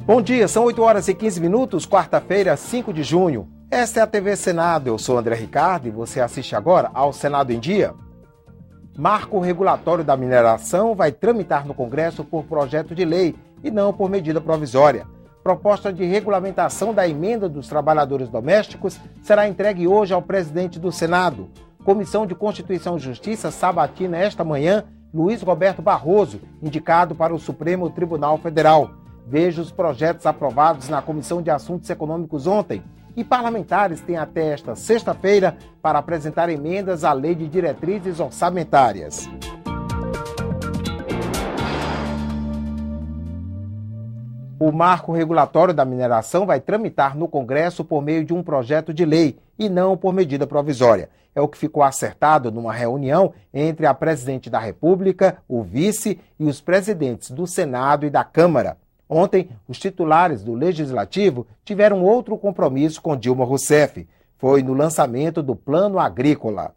Bom dia, são 8 horas e 15 minutos, quarta-feira, 5 de junho. Esta é a TV Senado, eu sou André Ricardo e você assiste agora ao Senado em Dia. Marco regulatório da mineração vai tramitar no Congresso por projeto de lei e não por medida provisória. Proposta de regulamentação da emenda dos trabalhadores domésticos será entregue hoje ao presidente do Senado. Comissão de Constituição e Justiça sabatina esta manhã Luiz Roberto Barroso, indicado para o Supremo Tribunal Federal. Veja os projetos aprovados na Comissão de Assuntos Econômicos ontem. E parlamentares têm até esta sexta-feira para apresentar emendas à Lei de Diretrizes Orçamentárias. O marco regulatório da mineração vai tramitar no Congresso por meio de um projeto de lei e não por medida provisória. É o que ficou acertado numa reunião entre a presidente da República, o vice e os presidentes do Senado e da Câmara. Ontem, os titulares do Legislativo tiveram outro compromisso com Dilma Rousseff. Foi no lançamento do Plano Agrícola.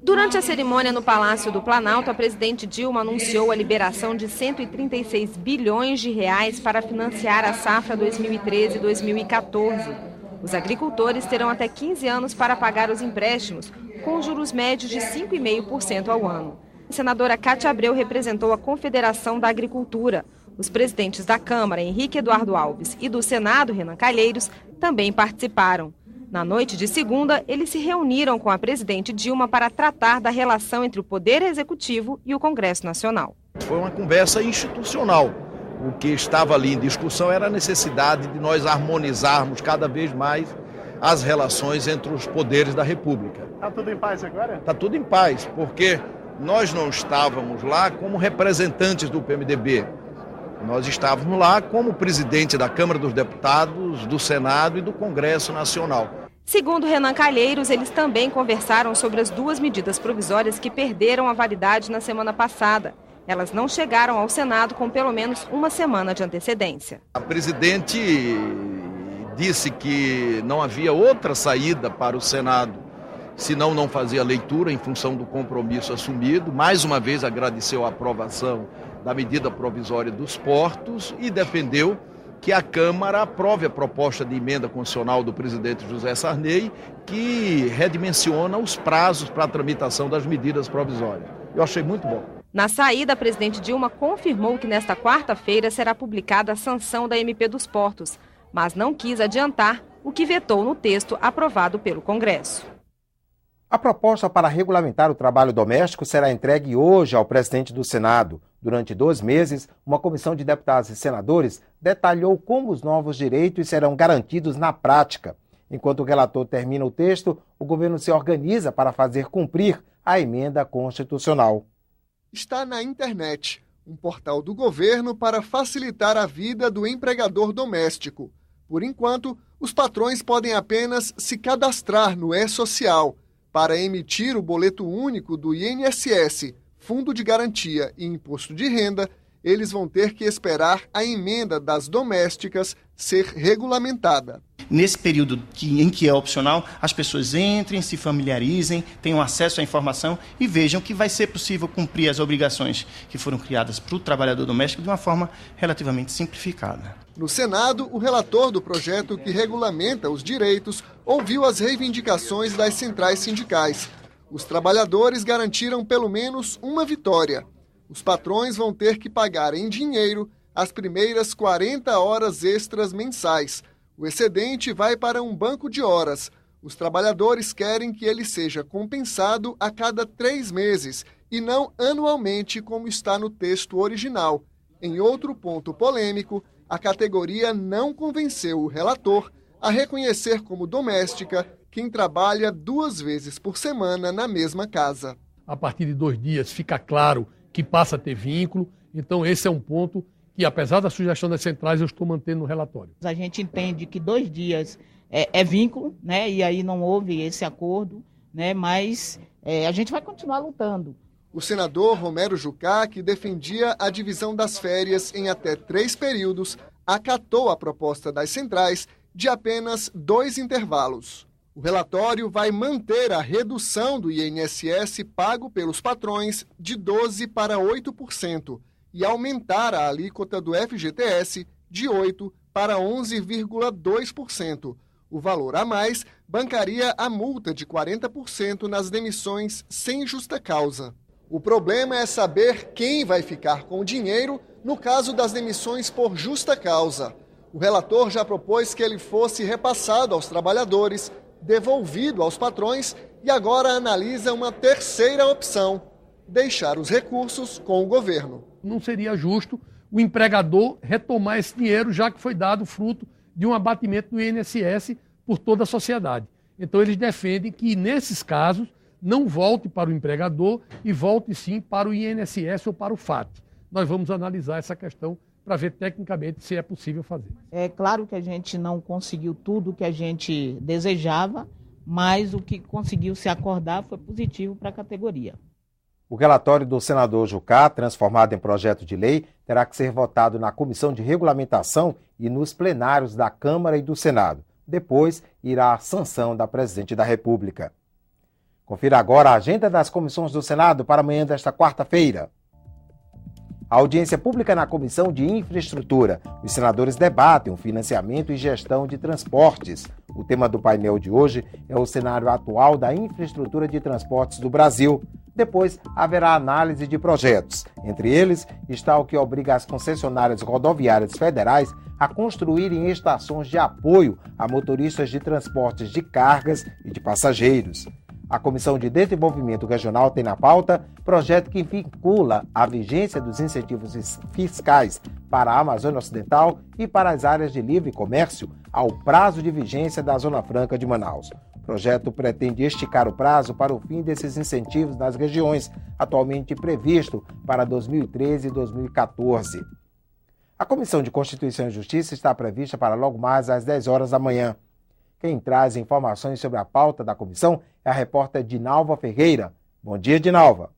Durante a cerimônia no Palácio do Planalto, a presidente Dilma anunciou a liberação de 136 bilhões de reais para financiar a safra 2013-2014. Os agricultores terão até 15 anos para pagar os empréstimos, com juros médios de 5,5% ao ano. A senadora Cátia Abreu representou a Confederação da Agricultura. Os presidentes da Câmara, Henrique Eduardo Alves, e do Senado, Renan Calheiros, também participaram. Na noite de segunda, eles se reuniram com a presidente Dilma para tratar da relação entre o Poder Executivo e o Congresso Nacional. Foi uma conversa institucional. O que estava ali em discussão era a necessidade de nós harmonizarmos cada vez mais as relações entre os poderes da República. Está tudo em paz agora? Está tudo em paz, porque nós não estávamos lá como representantes do PMDB. Nós estávamos lá como presidente da Câmara dos Deputados, do Senado e do Congresso Nacional. Segundo Renan Calheiros, eles também conversaram sobre as duas medidas provisórias que perderam a validade na semana passada. Elas não chegaram ao Senado com pelo menos uma semana de antecedência. A presidente disse que não havia outra saída para o Senado, senão não fazia leitura em função do compromisso assumido. Mais uma vez agradeceu a aprovação da medida provisória dos portos e defendeu que a Câmara aprove a proposta de emenda constitucional do presidente José Sarney, que redimensiona os prazos para a tramitação das medidas provisórias. Eu achei muito bom. Na saída, a presidente Dilma confirmou que nesta quarta-feira será publicada a sanção da MP dos Portos, mas não quis adiantar o que vetou no texto aprovado pelo Congresso. A proposta para regulamentar o trabalho doméstico será entregue hoje ao presidente do Senado. Durante 2 meses, uma comissão de deputados e senadores detalhou como os novos direitos serão garantidos na prática. Enquanto o relator termina o texto, o governo se organiza para fazer cumprir a emenda constitucional. Está na internet, um portal do governo para facilitar a vida do empregador doméstico. Por enquanto, os patrões podem apenas se cadastrar no E-Social. Para emitir o boleto único do INSS, Fundo de Garantia e Imposto de Renda, eles vão ter que esperar a emenda das domésticas ser regulamentada. Nesse período em que é opcional, as pessoas entrem, se familiarizem, tenham acesso à informação e vejam que vai ser possível cumprir as obrigações que foram criadas para o trabalhador doméstico de uma forma relativamente simplificada. No Senado, o relator do projeto que regulamenta os direitos ouviu as reivindicações das centrais sindicais. Os trabalhadores garantiram pelo menos uma vitória. Os patrões vão ter que pagar em dinheiro as primeiras 40 horas extras mensais. O excedente vai para um banco de horas. Os trabalhadores querem que ele seja compensado a cada 3 meses e não anualmente, como está no texto original. Em outro ponto polêmico, a categoria não convenceu o relator a reconhecer como doméstica quem trabalha 2 vezes por semana na mesma casa. A partir de 2 dias fica claro que passa a ter vínculo, então esse é um ponto que, apesar da sugestão das centrais, eu estou mantendo no relatório. A gente entende que 2 dias é vínculo, né? E aí não houve esse acordo, né? Mas a gente vai continuar lutando. O senador Romero Jucá, que defendia a divisão das férias em até 3 períodos, acatou a proposta das centrais de apenas 2 intervalos. O relatório vai manter a redução do INSS pago pelos patrões de 12% para 8% e aumentar a alíquota do FGTS de 8% para 11,2%. O valor a mais bancaria a multa de 40% nas demissões sem justa causa. O problema é saber quem vai ficar com o dinheiro no caso das demissões por justa causa. O relator já propôs que ele fosse repassado aos trabalhadores, devolvido aos patrões e agora analisa uma terceira opção: deixar os recursos com o governo. Não seria justo o empregador retomar esse dinheiro, já que foi dado fruto de um abatimento do INSS por toda a sociedade. Então, eles defendem que, nesses casos, não volte para o empregador e volte sim para o INSS ou para o FAT. Nós vamos analisar essa questão para ver tecnicamente se é possível fazer. É claro que a gente não conseguiu tudo o que a gente desejava, mas o que conseguiu se acordar foi positivo para a categoria. O relatório do senador Jucá, transformado em projeto de lei, terá que ser votado na Comissão de Regulamentação e nos plenários da Câmara e do Senado. Depois, irá à sanção da Presidente da República. Confira agora a agenda das comissões do Senado para amanhã desta quarta-feira. A audiência pública na Comissão de Infraestrutura. Os senadores debatem o financiamento e gestão de transportes. O tema do painel de hoje é o cenário atual da infraestrutura de transportes do Brasil. Depois, haverá análise de projetos. Entre eles, está o que obriga as concessionárias rodoviárias federais a construírem estações de apoio a motoristas de transportes de cargas e de passageiros. A Comissão de Desenvolvimento Regional tem na pauta projeto que vincula a vigência dos incentivos fiscais para a Amazônia Ocidental e para as áreas de livre comércio ao prazo de vigência da Zona Franca de Manaus. O projeto pretende esticar o prazo para o fim desses incentivos nas regiões, atualmente previsto para 2013 e 2014. A Comissão de Constituição e Justiça está prevista para logo mais às 10 horas da manhã. Quem traz informações sobre a pauta da comissão é a repórter Dinalva Ferreira. Bom dia, Dinalva.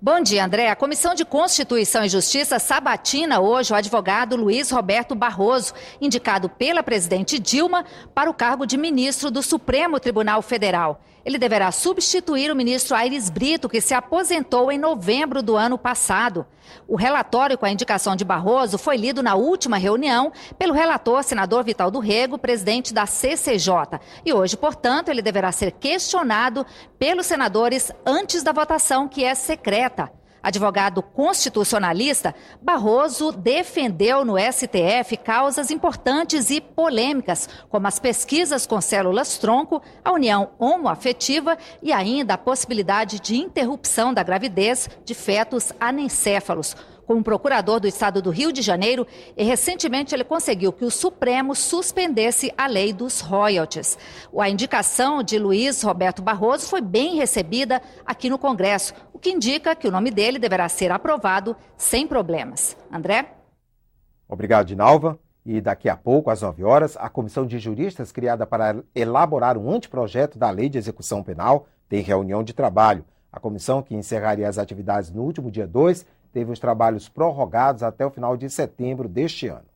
Bom dia, André. A Comissão de Constituição e Justiça sabatina hoje o advogado Luiz Roberto Barroso, indicado pela presidente Dilma para o cargo de ministro do Supremo Tribunal Federal. Ele deverá substituir o ministro Aires Brito, que se aposentou em novembro do ano passado. O relatório com a indicação de Barroso foi lido na última reunião pelo relator, senador Vital do Rego, presidente da CCJ. E hoje, portanto, ele deverá ser questionado pelos senadores antes da votação, que é secreta. Advogado constitucionalista, Barroso defendeu no STF causas importantes e polêmicas, como as pesquisas com células-tronco, a união homoafetiva e ainda a possibilidade de interrupção da gravidez de fetos anencéfalos. Como procurador do estado do Rio de Janeiro, e recentemente ele conseguiu que o Supremo suspendesse a lei dos royalties. A indicação de Luiz Roberto Barroso foi bem recebida aqui no Congresso, o que indica que o nome dele deverá ser aprovado sem problemas. André? Obrigado, Dinalva. E daqui a pouco, às 9 horas, a comissão de juristas criada para elaborar um anteprojeto da Lei de Execução Penal tem reunião de trabalho. A comissão, que encerraria as atividades no último dia 2, teve os trabalhos prorrogados até o final de setembro deste ano.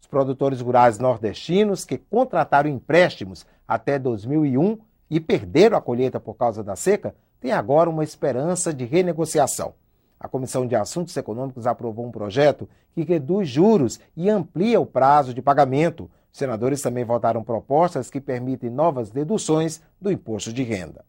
Os produtores rurais nordestinos que contrataram empréstimos até 2001 e perderam a colheita por causa da seca têm agora uma esperança de renegociação. A Comissão de Assuntos Econômicos aprovou um projeto que reduz juros e amplia o prazo de pagamento. Os senadores também votaram propostas que permitem novas deduções do imposto de renda.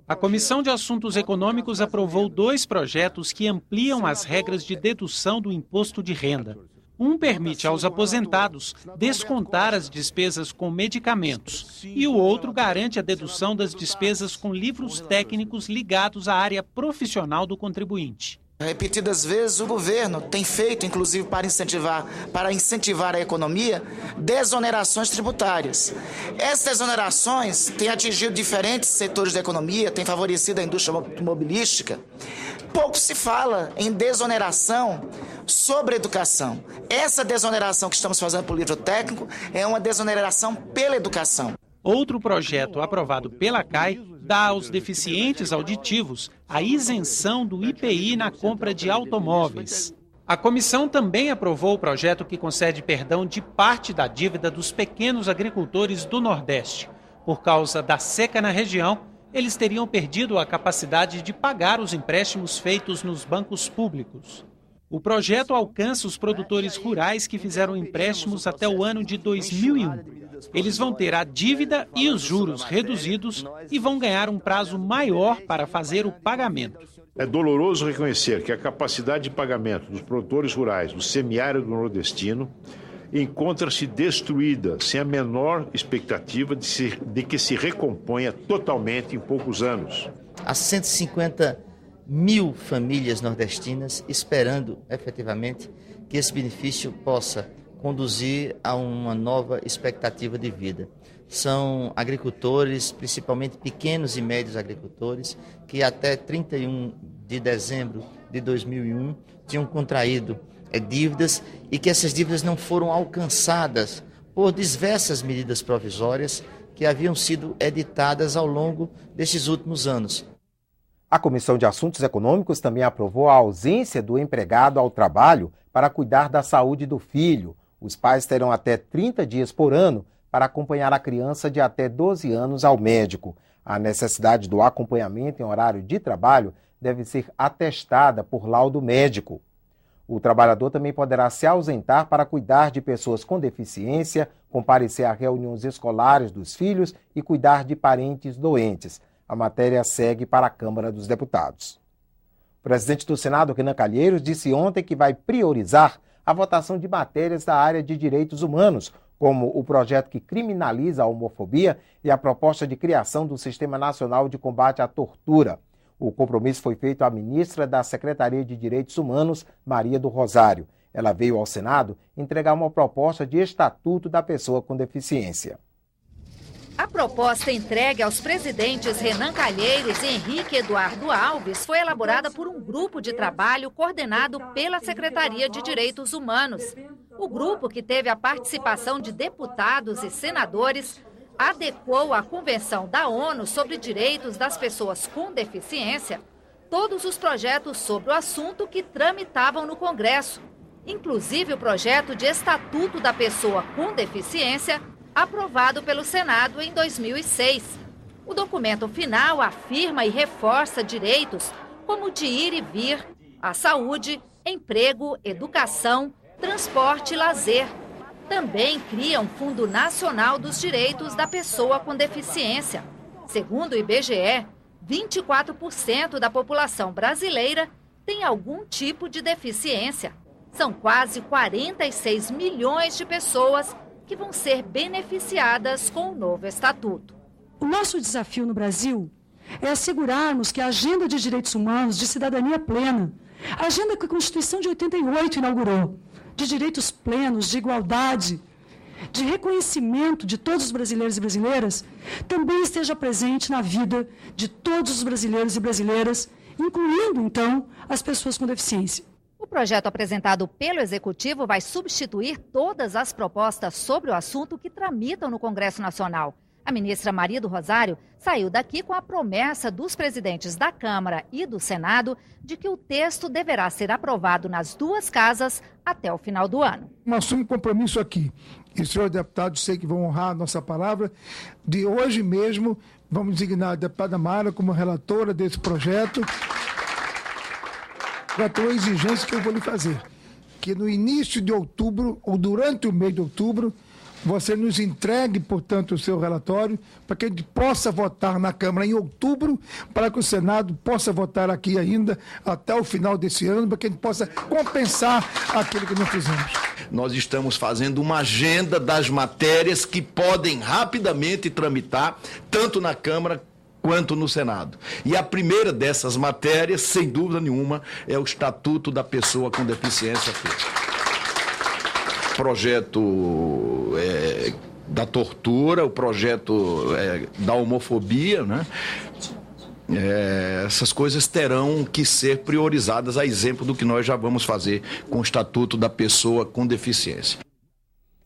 A Comissão de Assuntos Econômicos aprovou 2 projetos que ampliam as regras de dedução do imposto de renda. Um permite aos aposentados descontar as despesas com medicamentos e o outro garante a dedução das despesas com livros técnicos ligados à área profissional do contribuinte. Repetidas vezes o governo tem feito, inclusive para incentivar a economia, desonerações tributárias. Essas desonerações têm atingido diferentes setores da economia, têm favorecido a indústria automobilística. Pouco se fala em desoneração sobre educação. Essa desoneração que estamos fazendo por livro técnico é uma desoneração pela educação. Outro projeto aprovado pela CAI dá aos deficientes auditivos a isenção do IPI na compra de automóveis. A comissão também aprovou o projeto que concede perdão de parte da dívida dos pequenos agricultores do Nordeste. Por causa da seca na região, eles teriam perdido a capacidade de pagar os empréstimos feitos nos bancos públicos. O projeto alcança os produtores rurais que fizeram empréstimos até o ano de 2001. Eles vão ter a dívida e os juros reduzidos e vão ganhar um prazo maior para fazer o pagamento. É doloroso reconhecer que a capacidade de pagamento dos produtores rurais do semiárido nordestino encontra-se destruída, sem a menor expectativa de que se recomponha totalmente em poucos anos. Há 150 mil famílias nordestinas esperando efetivamente que esse benefício possa conduzir a uma nova expectativa de vida. São agricultores, principalmente pequenos e médios agricultores, que até 31 de dezembro de 2001 tinham contraído dívidas e que essas dívidas não foram alcançadas por diversas medidas provisórias que haviam sido editadas ao longo destes últimos anos. A Comissão de Assuntos Econômicos também aprovou a ausência do empregado ao trabalho para cuidar da saúde do filho. Os pais terão até 30 dias por ano para acompanhar a criança de até 12 anos ao médico. A necessidade do acompanhamento em horário de trabalho deve ser atestada por laudo médico. O trabalhador também poderá se ausentar para cuidar de pessoas com deficiência, comparecer a reuniões escolares dos filhos e cuidar de parentes doentes. A matéria segue para a Câmara dos Deputados. O presidente do Senado, Renan Calheiros, disse ontem que vai priorizar a votação de matérias da área de direitos humanos, como o projeto que criminaliza a homofobia e a proposta de criação do Sistema Nacional de Combate à Tortura. O compromisso foi feito à ministra da Secretaria de Direitos Humanos, Maria do Rosário. Ela veio ao Senado entregar uma proposta de estatuto da pessoa com deficiência. A proposta entregue aos presidentes Renan Calheiros e Henrique Eduardo Alves foi elaborada por um grupo de trabalho coordenado pela Secretaria de Direitos Humanos. O grupo, que teve a participação de deputados e senadores, adequou à Convenção da ONU sobre Direitos das Pessoas com Deficiência todos os projetos sobre o assunto que tramitavam no Congresso, inclusive o projeto de Estatuto da Pessoa com Deficiência, aprovado pelo Senado em 2006. O documento final afirma e reforça direitos como o de ir e vir, a saúde, emprego, educação, transporte e lazer. Também cria um Fundo Nacional dos Direitos da Pessoa com Deficiência. Segundo o IBGE, 24% da população brasileira tem algum tipo de deficiência. São quase 46 milhões de pessoas que vão ser beneficiadas com o novo estatuto. O nosso desafio no Brasil é assegurarmos que a Agenda de Direitos Humanos de Cidadania Plena, a agenda que a Constituição de 88 inaugurou, de direitos plenos, de igualdade, de reconhecimento de todos os brasileiros e brasileiras, também esteja presente na vida de todos os brasileiros e brasileiras, incluindo, então, as pessoas com deficiência. O projeto apresentado pelo Executivo vai substituir todas as propostas sobre o assunto que tramitam no Congresso Nacional. A ministra Maria do Rosário saiu daqui com a promessa dos presidentes da Câmara e do Senado de que o texto deverá ser aprovado nas duas casas até o final do ano. Assumo um compromisso aqui, e os senhores deputados sei que vão honrar a nossa palavra, de hoje mesmo vamos designar a deputada Mara como relatora desse projeto. A tua exigência que eu vou lhe fazer, que no início de outubro, ou durante o mês de outubro, você nos entregue, portanto, o seu relatório, para que a gente possa votar na Câmara em outubro, para que o Senado possa votar aqui ainda até o final desse ano, para que a gente possa compensar aquilo que nós fizemos. Nós estamos fazendo uma agenda das matérias que podem rapidamente tramitar, tanto na Câmara quanto no Senado. E a primeira dessas matérias, sem dúvida nenhuma, é o Estatuto da Pessoa com Deficiência Física. Projeto da tortura, o projeto da homofobia, né? Essas coisas terão que ser priorizadas, a exemplo do que nós já vamos fazer com o Estatuto da Pessoa com Deficiência.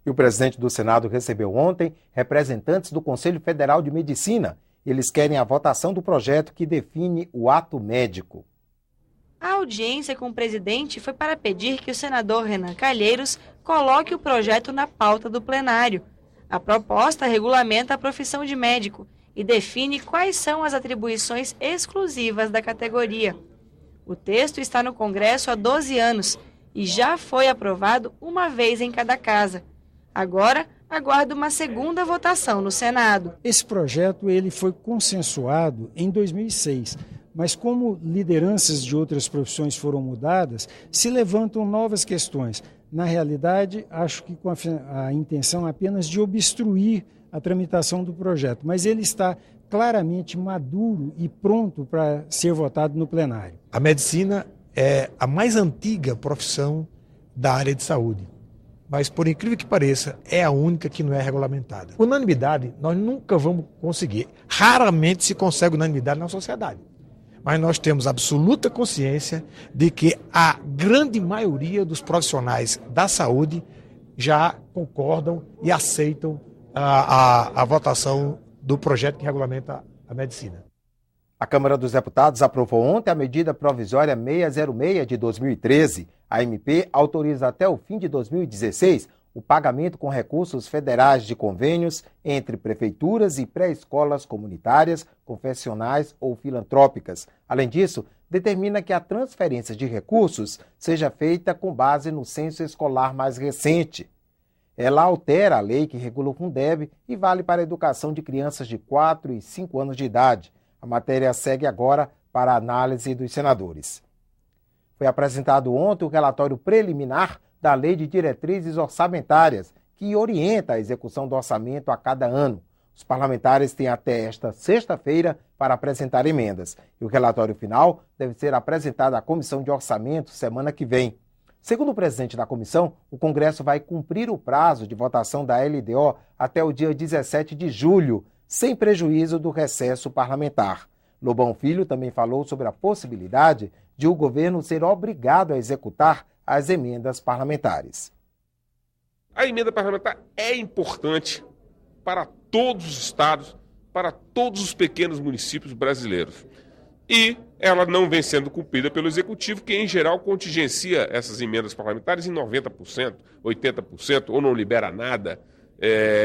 E o presidente do Senado recebeu ontem representantes do Conselho Federal de Medicina. Eles querem a votação do projeto que define o ato médico. A audiência com o presidente foi para pedir que o senador Renan Calheiros coloque o projeto na pauta do plenário. A proposta regulamenta a profissão de médico e define quais são as atribuições exclusivas da categoria. O texto está no Congresso há 12 anos e já foi aprovado uma vez em cada casa. Agora, aguarda uma segunda votação no Senado. Esse projeto ele foi consensuado em 2006, mas como lideranças de outras profissões foram mudadas, se levantam novas questões. Na realidade, acho que com a intenção apenas de obstruir a tramitação do projeto, mas ele está claramente maduro e pronto para ser votado no plenário. A medicina é a mais antiga profissão da área de saúde, mas por incrível que pareça, é a única que não é regulamentada. Unanimidade nós nunca vamos conseguir, raramente se consegue unanimidade na sociedade. Mas nós temos absoluta consciência de que a grande maioria dos profissionais da saúde já concordam e aceitam a votação do projeto que regulamenta a medicina. A Câmara dos Deputados aprovou ontem a medida provisória 606 de 2013. A MP autoriza até o fim de 2016 o pagamento com recursos federais de convênios entre prefeituras e pré-escolas comunitárias, confessionais ou filantrópicas. Além disso, determina que a transferência de recursos seja feita com base no censo escolar mais recente. Ela altera a lei que regula o Fundeb e vale para a educação de crianças de 4 e 5 anos de idade. A matéria segue agora para a análise dos senadores. Foi apresentado ontem o relatório preliminar da Lei de Diretrizes Orçamentárias, que orienta a execução do orçamento a cada ano. Os parlamentares têm até esta sexta-feira para apresentar emendas. E o relatório final deve ser apresentado à Comissão de Orçamento semana que vem. Segundo o presidente da comissão, o Congresso vai cumprir o prazo de votação da LDO até o dia 17 de julho, sem prejuízo do recesso parlamentar. Lobão Filho também falou sobre a possibilidade de o governo ser obrigado a executar as emendas parlamentares. A emenda parlamentar é importante para todos os estados, para todos os pequenos municípios brasileiros. E ela não vem sendo cumprida pelo Executivo, que em geral contingencia essas emendas parlamentares em 90%, 80%, ou não libera nada,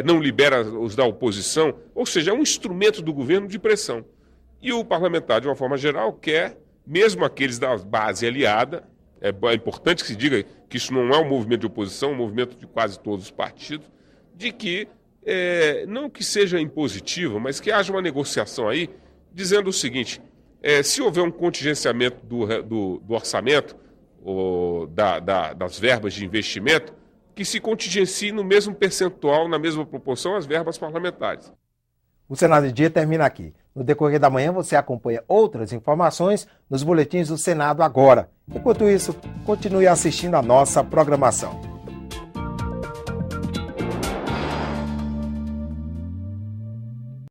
não libera os da oposição, ou seja, é um instrumento do governo de pressão. E o parlamentar, de uma forma geral, quer, mesmo aqueles da base aliada, é importante que se diga que isso não é um movimento de oposição, é um movimento de quase todos os partidos, de que, não que seja impositiva, mas que haja uma negociação aí, dizendo o seguinte: se houver um contingenciamento do orçamento, ou das verbas de investimento, que se contingencie no mesmo percentual, na mesma proporção, as verbas parlamentares. O Senado em Dia termina aqui. No decorrer da manhã você acompanha outras informações nos boletins do Senado agora. Enquanto isso, continue assistindo a nossa programação.